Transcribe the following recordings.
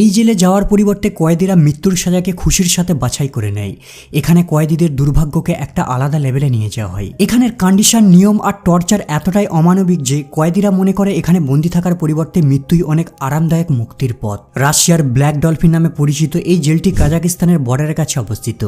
এই জেলে যাওয়ার পরিবর্তে কয়েদিরা মৃত্যুর সাজাকে খুশির সাথে বাছাই করে নেয়। এখানে কয়েদিদের দুর্ভাগ্যকে একটা আলাদা লেভেলে নিয়ে যাওয়া হয়। এখানের কন্ডিশন, নিয়ম আর টর্চার এতটাই অমানবিক যে কয়েদিরা মনে করে এখানে বন্দী থাকার পরিবর্তে মৃত্যুই অনেক আরামদায়ক মুক্তির পথ। রাশিয়ার ব্ল্যাক ডলফিন নামে পরিচিত এই জেলটি কাজাকিস্তানের বর্ডারের কাছে অবস্থিত।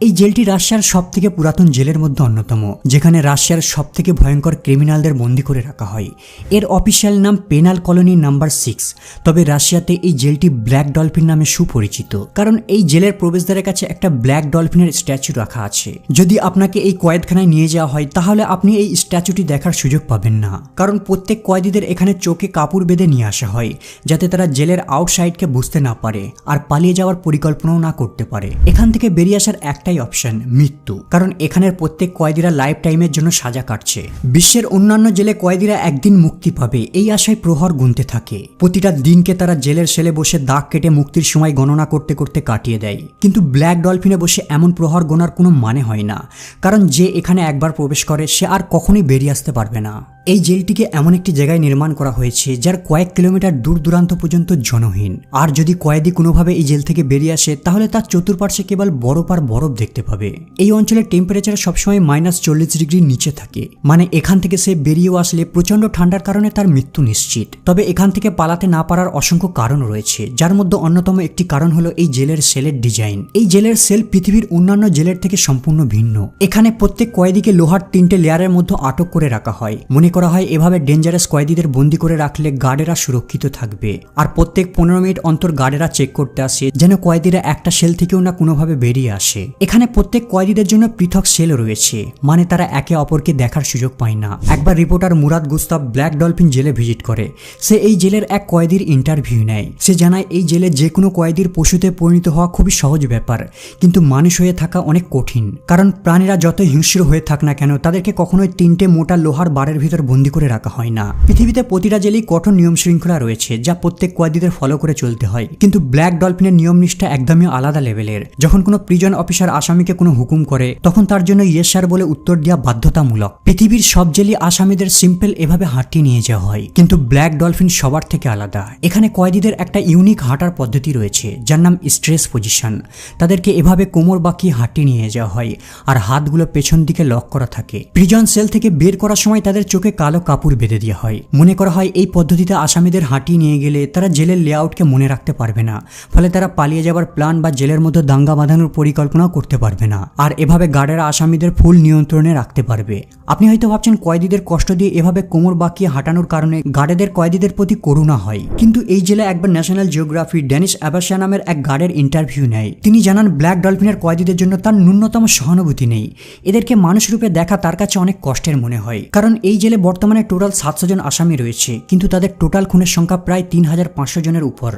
এই জেলটি রাশিয়ার সবথেকে পুরাতন জেলের মধ্যে অন্যতম, যেখানে রাশিয়ার সবথেকে ভয়ঙ্কর ক্রিমিনালদের বন্দী করে রাখা হয়। এর অফিসিয়াল নাম পেনাল কলোনি নাম্বার 6। তবে রাশিয়াতে এই জেলটি ব্ল্যাক ডলফিন নামে সুপরিচিত, কারণ এই জেলের প্রবেশদ্বারের কাছে একটা ব্ল্যাক ডলফিনের স্ট্যাচু রাখা আছে। যদি আপনাকে এই কয়েদখানায় নিয়ে যাওয়া হয় তাহলে আপনি এই স্ট্যাচুটি দেখার সুযোগ পাবেন না, কারণ প্রত্যেক কয়েদিদের এখানে চোখে কাপড় বেঁধে নিয়ে আসা হয় যাতে তারা জেলের আউটসাইডকে বুঝতে না পারে আর পালিয়ে যাওয়ার পরিকল্পনাও না করতে পারে। এখান থেকে বেরিয়ে আসার একটাই অপশন, মৃত্যু, কারণ এখানের প্রত্যেক কয়েদিরা লাইফ টাইমের জন্য সাজা কাটছে। বিশ্বের অন্যান্য জেলে কয়েদিরা একদিন মুক্তি পাবে এই আশায় প্রহর গুনতে থাকে। প্রতিটা দিনকে তারা জেলের সেলে বসে দাগ কেটে মুক্তির সময় গণনা করতে করতে কাটিয়ে দেয়। কিন্তু ব্ল্যাক ডলফিনে বসে এমন প্রহর গোনার কোনো মানে হয় না, কারণ যে এখানে একবার প্রবেশ করে সে আর কখনোই বেরিয়ে আসতে পারবে না। এই জেলটিকে এমন একটি জায়গায় নির্মাণ করা হয়েছে যার কয়েক কিলোমিটার দূর দূরান্ত পর্যন্ত জনহীন। আর যদি কয়েদি কোনোভাবে এই জেল থেকে বেরিয়ে আসে তাহলে তার চতুর্পার্শ্বে কেবল বরফ আর বরফ দেখতে পাবে। এই অঞ্চলের টেম্পারেচার সবসময় -40 ডিগ্রির নিচে থাকে, মানে এখান থেকে সে বেরিয়েও আসলে প্রচন্ড ঠান্ডার কারণে তার মৃত্যু নিশ্চিত। তবে এখান থেকে পালাতে না পারার অসংখ্য কারণ রয়েছে, যার মধ্যে অন্যতম একটি কারণ হলো এই জেলের সেলের ডিজাইন। এই জেলের সেল পৃথিবীর অন্যান্য জেলের থেকে সম্পূর্ণ ভিন্ন। এখানে প্রত্যেক কয়েদিকে লোহার 3টে লেয়ারের মধ্যে আটক করে রাখা হয়। মনে করা হয় এভাবে ডেঞ্জারাস কয়েদিদের বন্দী করে রাখলে গার্ডেরা সুরক্ষিত থাকবে। আর প্রত্যেক 15 মিনিট অন্তর গার্ডেরা চেক করতে আসে যেন কয়েদিরা একটা সেল থেকেও না কোনোভাবে বেরিয়ে আসে। এখানে প্রত্যেক কয়েদিদের জন্য পৃথক সেল রয়েছে, মানে তারা একে অপরকে দেখার সুযোগ পায় না। একবার reporter Murad Gustave black dolphin জেলে ভিজিট করে। সে এই জেলের এক কয়েদির ইন্টারভিউ নেয়। সে জানায় এই জেলে যে কোনো কয়েদির পশুতে পরিণত হওয়া খুবই সহজ ব্যাপার, কিন্তু মানুষ হয়ে থাকা অনেক কঠিন। কারণ প্রাণীরা যত হিংস্র হয়ে থাক না কেন তাদেরকে কখনোই 3টে মোটা লোহার বারের ভিতর বন্দী করে রাখা হয় না। পৃথিবীতে প্রতিটা জেলেই কঠোর নিয়ম শৃঙ্খলা রয়েছে যা প্রত্যেক কয়েদিদের ফলো করে চলতে হয়, কিন্তু ব্ল্যাক ডলফিনের নিয়ম নিষ্ঠা একদমই আলাদা লেভেলের। যখন কোনো প্রিজন অফিসার আসামিকে কোনো হুকুম করে তখন তার জন্য ইয়েস স্যার বলে উত্তর দেওয়া বাধ্যতামূলক। পৃথিবীর সব জেলে আসামিদের সিম্পল এভাবে হাঁটিয়ে নিয়ে যাওয়া হয়, কিন্তু ব্ল্যাক ডলফিন সবার থেকে আলাদা। এখানে কয়েদিদের একটা ইউনিক হাঁটার পদ্ধতি রয়েছে যার নাম স্ট্রেস পজিশন। তাদেরকে এভাবে কোমর বাঁকিয়ে হাঁটিয়ে নিয়ে যাওয়া হয় আর হাতগুলো পেছন দিকে লক করা থাকে। প্রিজন সেল থেকে বের করার সময় তাদের চোখে কালো কাপড় বেঁধে দেওয়া হয়। মনে করা হয় এই পদ্ধতিতে আসামিদের হাঁটিয়ে নিয়ে গেলে তারা জেলের লেআউটকে মনে রাখতে পারবে না, ফলে তারা পালিয়ে যাবার প্ল্যান বা জেলের মধ্যে দাঙ্গা বাঁধানোর পরিকল্পনাও করতে পারবে না। আর এভাবে গার্ডেরা আসামিদের ফুল নিয়ন্ত্রণে রাখতে পারবে। আপনি হয়তো ভাবছেন কয়েদিদের কষ্ট দিয়ে এভাবে কোমর বাঁকিয়ে হাঁটানোর কারণে গার্ডেদের কয়েদিদের প্রতি করুণা হয়, কিন্তু এই জেলে একবার ন্যাশনাল জিওগ্রাফি ডেনিস অ্যাবাসিয়া নামের এক গার্ডের ইন্টারভিউ নেয়। তিনি জানান ব্ল্যাক ডলফিনের কয়েদিদের জন্য তার ন্যূনতম সহানুভূতি নেই। এদেরকে মানুষ রূপে দেখা তার কাছে অনেক কষ্টের মনে হয়, কারণ এই জেলে বর্তমানে টোটাল 700 জন আসামি রয়েছে, কিন্তু তাদের টোটাল খুনের সংখ্যা প্রায় 3500 জনের উপর।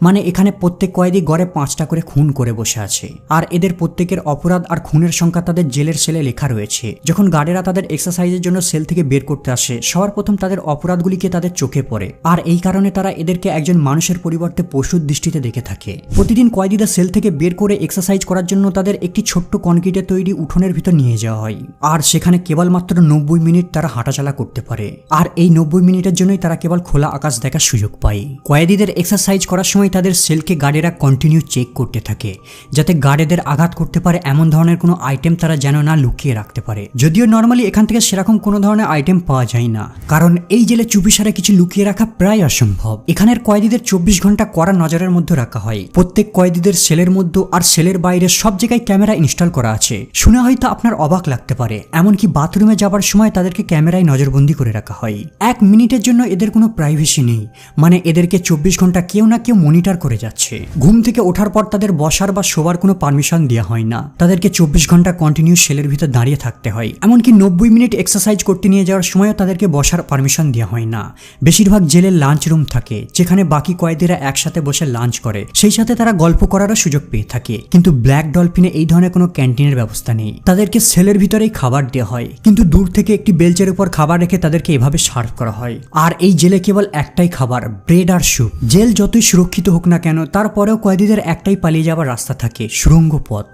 মানে এখানে প্রত্যেক কয়েদি গড়ে 5টা করে খুন করে বসে আছে। আর এদের প্রত্যেকের অপরাধ আর খুনের সংখ্যা তাদের জেলের সেলে লেখা রয়েছে। যখন গার্ডেরা তাদের এক্সারসাইজের জন্য সেল থেকে বের করতে আসে সবার প্রথম তাদের অপরাধগুলিকে তাদের চোখে পড়ে, আর এই কারণে তারা এদেরকে একজন মানুষের পরিবর্তে পশুর দৃষ্টিতে দেখে থাকে। প্রতিদিন কয়েদিদের সেল থেকে বের করে এক্সারসাইজ করার জন্য তাদের একটি ছোট্ট কনক্রিটের তৈরি উঠোনের ভিতর নিয়ে যাওয়া হয়, আর সেখানে কেবলমাত্র 90 মিনিট তারা হাঁটাচলা করতে পারে। আর এই 90 মিনিটের জন্যই তারা কেবল খোলা আকাশ দেখার সুযোগ পায়। কয়েদিদের এক্সারসাইজ করার সময় তাদের সেলকে গার্ডেরা কন্টিনিউ চেক করতে থাকে, যাতে গার্ডেদের আঘাত করতে পারে এমন ধরনের কোনো আইটেম তারা যেন না লুকিয়ে রাখতে পারে। যদিও নর্মালি এখান থেকে সেরকম কোনো ধরনের আইটেম পাওয়া যায় না, কারণ এই জেলে চুপিসারে কিছু লুকিয়ে রাখা প্রায় অসম্ভব। এখানের কয়েদিদের 24 ঘন্টা কড়া নজরের মধ্যে রাখা হয়। প্রত্যেক কয়েদিদের সেলের মধ্যে আর সেলের বাইরে সব জায়গায় ক্যামেরা ইনস্টল করা আছে। শুনে হয়তো আপনার অবাক লাগতে পারে, এমনকি বাথরুমে যাবার সময় তাদেরকে ক্যামেরায় নজরবন্দি করে রাখা হয়। 1 মিনিটের জন্য এদের কোনো প্রাইভেসি নেই, মানে এদেরকে 24 ঘন্টা কেউ না কেউ মনিটর করে যাচ্ছে। ঘুম থেকে ওঠার পর তাদের বসার বা শোবার কোনো পারমিশন দেওয়া হয় না। তাদেরকে 24 ঘন্টা কন্টিনিউ সেলের ভিতর দাঁড়িয়ে থাকতে হয়। এমনকি 90 মিনিট এক্সারসাইজ করতে নিয়ে যাওয়ার সময়ও তাদেরকে বসার পারমিশন দেওয়া হয় না। বেশিরভাগ জেলের লাঞ্চ রুম থাকে, যেখানে বাকি কয়েদিরা একসাথে বসে লাঞ্চ করে, সেই সাথে তারা গল্প করারও সুযোগ পেয়ে থাকে। কিন্তু ব্ল্যাক ডলফিনে এই ধরনের কোনো ক্যান্টিনের ব্যবস্থা নেই। তাদেরকে সেলের ভিতরেই খাবার দেওয়া হয়, কিন্তু দূর থেকে একটি বেঞ্চের উপর খাবার রেখে তাদেরকে এভাবে সার্ভ করা হয়। আর এই জেলে কেবল একটাই খাবার, ব্রেড আর স্যুপ। জেল যতই সুরক্ষিত হোক না কেন, তারপরেও কয়েদিদের একটাই পালিয়ে যাওয়ার রাস্তা থাকে, সুড়ঙ্গ পথ।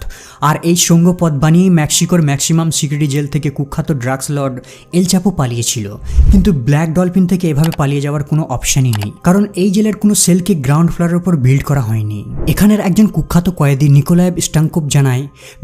আর এই সুড়ঙ্গ পথ বানিয়েই মেক্সিকোর ম্যাক্সিমাম সিকিউরিটি জেল থেকে কুখ্যাত ড্রাগস লর্ড এল চাপো পালিয়েছিল। কিন্তু ব্ল্যাক ডলফিন থেকে এভাবে পালিয়ে যাওয়ার কোনো অপশনই নেই, কারণ এই জেলের কোনো সেলকে গ্রাউন্ড ফ্লোরের উপর বিল্ড করা হয়নি। এখানের একজন কুখ্যাত কয়েদি নিকোলায়েভ স্টাঙ্কোভ জানায়,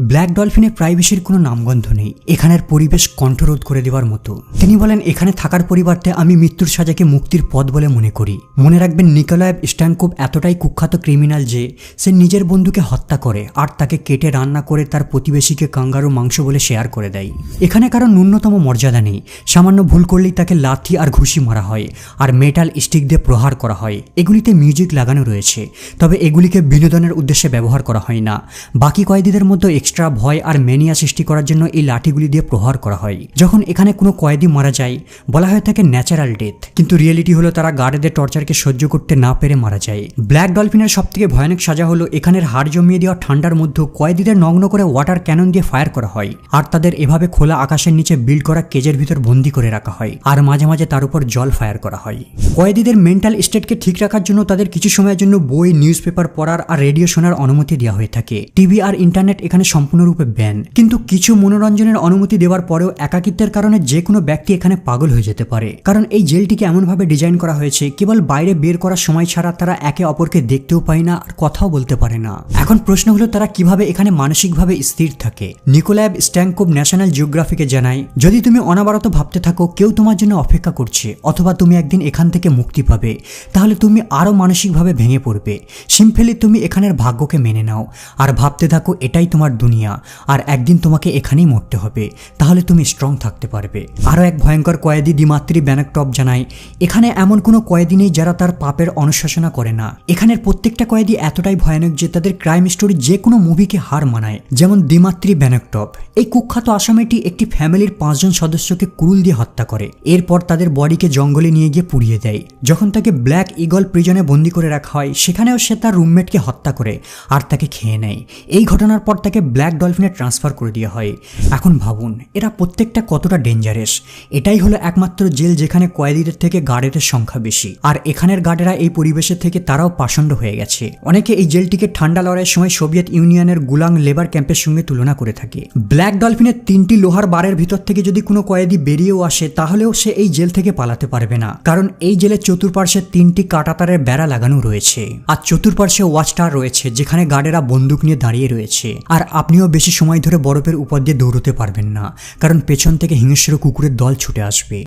ব্ল্যাক ডলফিনের প্রাইভেসির কোনো নামগন্ধ নেই, এখানের পরিবেশ কণ্ঠরোধ করে দেওয়ার মতো। তিনি বলেন, এখানে থাকার পরিবর্তে আমি মৃত্যুর সাজাকে মুক্তির পথ বলে মনে করি। মনে রাখবেন, নিকোলায়েভ স্টাঙ্কোভ এতটাই কুখ্যাত ক্রিমিনাল যে সে নিজের বন্ধুকে হত্যা করে আর তাকে কেটে রান্না করে তার প্রতিবেশীকে কাঙ্গারু মাংস বলে শেয়ার করে দেয়। এখানে কারো ন্যূনতম মর্যাদা নেই, সামান্য ভুল করলেই তাকে লাথি আর ঘুষি মারা হয় আর মেটাল স্টিক দিয়ে প্রহার করা হয়। এগুলিতে মিউজিক লাগানো রয়েছে, তবে এগুলিকে বিনোদনের উদ্দেশ্যে ব্যবহার করা হয় না। বাকি কয়েদিদের মধ্যে এক্সট্রা ভয় আর ম্যানিয়া সৃষ্টি করার জন্য এই লাঠিগুলি দিয়ে প্রহার করা হয়। যখন এখানে কোনো কয়েদি মারা যায় বলা হয় তাকে ন্যাচারাল ডেথ, কিন্তু রিয়েলিটি হলো তারা গার্ডদের টর্চারকে সহ্য করতে না পেরে মারা যায়। ব্ল্যাক ডলফিনের সবথেকে ভয়ানক সাজা হলো এখানের হাড় জমিয়ে দেওয়া ঠান্ডার মধ্যে কয়েদিদের নগ্ন করে ওয়াটার ক্যানন দিয়ে ফায়ার করা হয় আর তাদের এভাবে খোলা আকাশের নিচে বিল্ড করা কেজের ভিতর বন্দি করে রাখা হয় আর মাঝে মাঝে তার উপর জল ফায়ার করা হয়। কয়েদিদের মেন্টাল স্টেটকে ঠিক রাখার জন্য তাদের কিছু সময়ের জন্য বই, নিউজ পেপার পড়ার আর রেডিও শোনার অনুমতি দেওয়া হয়ে থাকে। টিভি আর ইন্টারনেট এখানে সম্পূর্ণরূপে ব্যান, কিন্তু কিছু মনোরঞ্জনের অনুমতি দেওয়ার পরেও একাকিত্বের কারণে যে কোনো ব্যক্তি এখানে পাগল হয়ে যেতে পারে, কারণ এই জেলটিকে এমনভাবে ডিজাইন করা হয়েছে কেবল বাইরে বের করার সময় ছাড়া তারা একে অপরকে দেখতেও পায় না আর কথাও বলতে পারে না। এখন প্রশ্ন হলো তারা কিভাবে এখানে মানসিকভাবে স্থির থাকে। নিকোলায়েভ স্ট্যাঙ্কোভ ন্যাশনাল জিওগ্রাফিকে জানায়, যদি তুমি অনবরত ভাবতে থাকো কেউ তোমার জন্য অপেক্ষা করছে অথবা তুমি একদিন এখান থেকে মুক্তি পাবে, তাহলে তুমি আরও মানসিকভাবে ভেঙে পড়বে। সিম্পলি তুমি এখানের ভাগ্যকে মেনে নাও আর ভাবতে থাকো এটাই তোমার দুনিয়া আর একদিন তোমাকে এখানেই মরতে হবে, তাহলে তুমি স্ট্রং থাকতে পারবে। আরও এক ভয়ঙ্কর কয়েদি দিমাত্রি ব্যানাকটপ জানায়, এখানে এমন কোনো কয়েদি নেই যারা তার পাপের অনুশাসনা করে না। এখানের প্রত্যেকটা কয়েদি এতটাই ভয়ানক যে তাদের ক্রাইম স্টোরি যে কোনো মুভিকে হার মানায়। যেমন দিমাত্রি ব্যানাকটপ, এই কুখ্যাত আসামিটি একটি ফ্যামিলির 5 জন সদস্যকে কুরুল দিয়ে হত্যা করে, এরপর তাদের বডিকে জঙ্গলে নিয়ে গিয়ে পুড়িয়ে দেয়। যখন তাকে ব্ল্যাক ইগল প্রিজনে বন্দি করে রাখা হয় সেখানেও সে তার রুমমেটকে হত্যা করে আর তাকে খেয়ে নেয়। এই ঘটনার পর তাকে ব্ল্যাক ডলফিনে ট্রান্সফার করে দেওয়া হয়। এখন ভাবুন এরা প্রত্যেকটা কতটা ডেঞ্জারাস। এটাই হলো একমাত্র জেল যেখানে কয়েদিদের থেকে গার্ডের সংখ্যা বেশি, আর এখানের গার্ডেরা এই পরিবেশের থেকে তারাও পাষণ্ড হয়ে গেছে। অনেকে এই জেলটিকে ঠান্ডা লড়াইয়ের সময় সোভিয়েত ইউনিয়নের গুলাং লেবার ক্যাম্পের সঙ্গে তুলনা করে থাকে। ব্ল্যাক ডলফিনের 3টি লোহার বারের ভিতর থেকে যদি কোনো কয়েদি বেরিয়েও আসে তাহলেও সে এই জেল থেকে পালাতে পারবে না, কারণ এই জেলের চতুর্পার্শ্বে 3টি কাঁটাতারের বেড়া লাগানো রয়েছে আর চতুর্পার্শ্বে ওয়াচ টাওয়ার রয়েছে যেখানে গার্ডেরা বন্দুক নিয়ে দাঁড়িয়ে রয়েছে। আর আপনিও বেশি সময় ধরে বরফের উপর দিয়ে দৌড়তে পারবেন না, কারণ পেছন থেকে হিংস্র কুকুরের দল ছুটে আসবে।